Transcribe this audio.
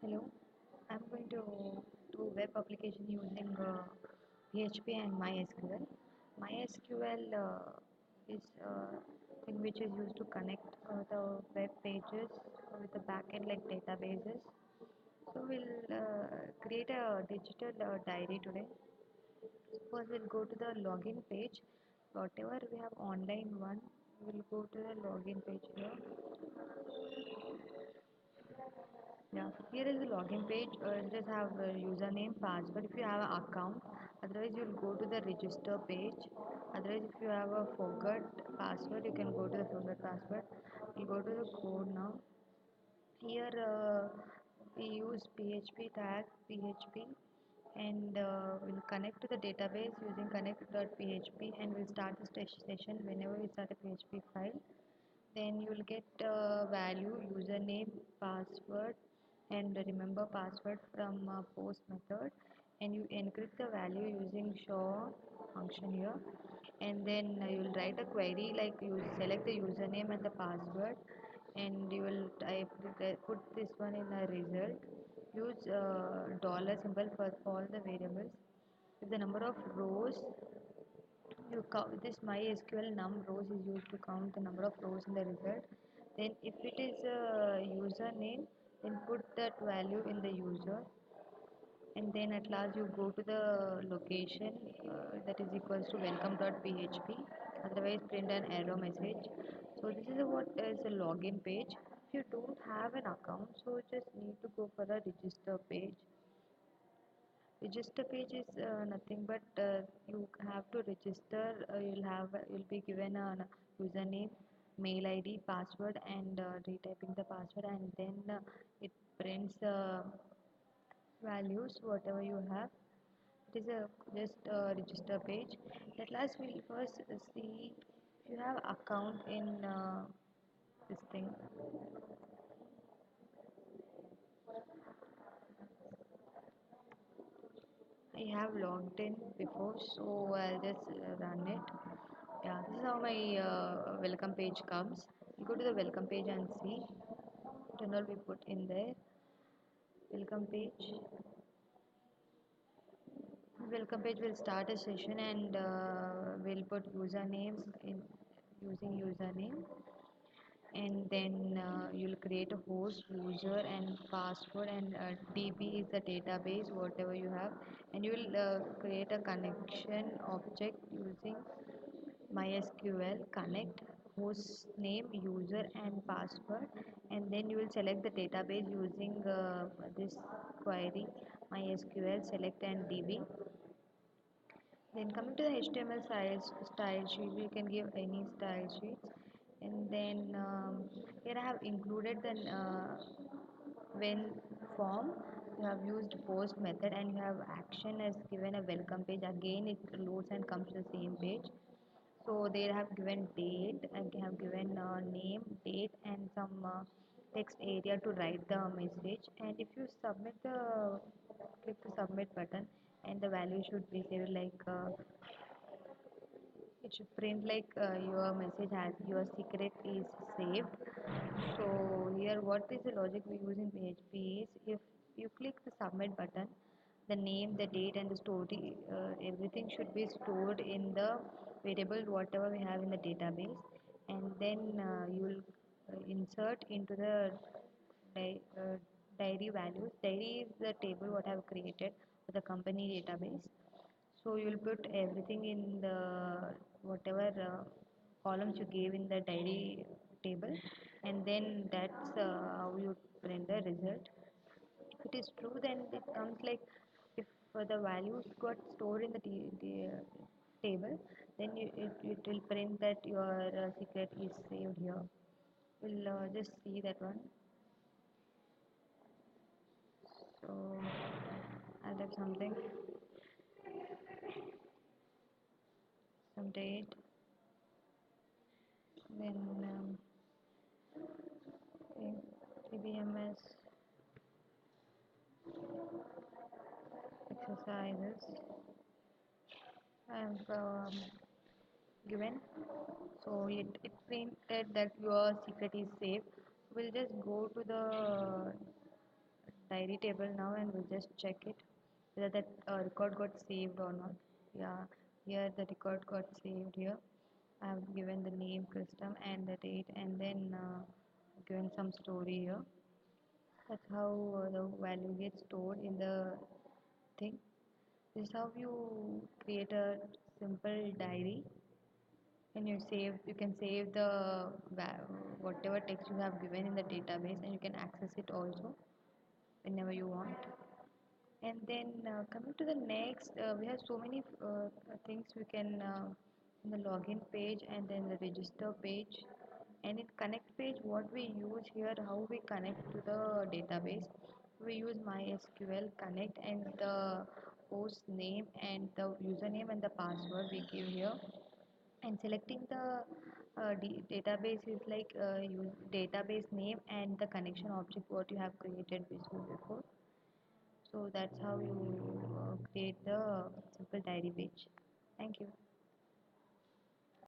Hello, I'm going to do web application using PHP and MySQL. MySQL is a thing which is used to connect the web pages with the backend like databases. So we'll create a digital diary today. First, we'll go to the login page. Whatever we have online one, we'll go to the login page here. Yeah, here is the login page. Just have a username, password if you have an account. Otherwise, you'll go to the register page. Otherwise, if you have a forgot password, you can go to the forgot password. You go to the code now. Here we use PHP tag PHP and we'll connect to the database using connect.php and we'll start the session whenever we start a PHP file. Then you will get value, username, password, and remember password from post method. And you encrypt the value using show function here. And then you will write a query like you select the username and the password, and you will type put this one in a result. Use dollar symbol for all the variables. If the number of rows you count this MySQL num rows is used to count the number of rows in the result. Then if it is a username, then put that value in the user, and then at last you go to the location that is equals to welcome.php. Otherwise print an error message. So this is what is a login page. If you don't have an account, so just need to go for the register page. Register page is nothing but you have to register. You'll be given a username, mail ID, password, and retyping the password, and then it prints values whatever you have. It is a just a register page. At last, we'll first see if you have account in this thing. I have logged in before, so I'll just run it. Yeah, this is how my welcome page comes. You go to the welcome page and see what and all we put in there. Welcome page. Welcome page will start a session and we'll put username in using username, and then you'll create a host, user, and password, and db is the database whatever you have, and you will create a connection object using MySQL connect host name, user, and password, and then you will select the database using this query MySQL select and db. Then coming to the HTML style sheet, we can give any style sheets, and then here I have included the when form. You have used post method and you have action as given a welcome page. Again, it loads and comes to the same page. So they have given date and have given name, date, and some text area to write the message. And if you submit the click the submit button, and the value should be saved like it should print like your message has your secret is saved. So here what is the logic we use in PHP is if you click the submit button, the name, the date, and the story, everything should be stored in the variable whatever we have in the database, and then you will insert into the di- uh, diary values. Diary is the table what I have created for the company database. So you will put everything in the whatever columns you gave in the diary table, and then that's how you print the result. If it is true, then it comes like if the values got stored in the table, then it will print that your secret is saved here. We'll just see that one. So I'll type something, some date, then okay, dbms exercises I have given. So it printed that your secret is safe. We'll just go to the diary table now, and we'll just check it whether that record got saved or not. Yeah, here the record got saved here. I have given the name custom and the date, and then given some story here. That's how the value gets stored in the thing. This is how you create a simple diary, and you can save the whatever text you have given in the database, and you can access it also whenever you want. And then coming to the next, we have so many things we can in the login page and then the register page. And in connect page, what we use here, how we connect to the database. We use MySQL connect, and the host name and the username and the password we give here. And selecting the database is like use database name and the connection object what you have created before. So that's how you create the simple diary page. Thank you.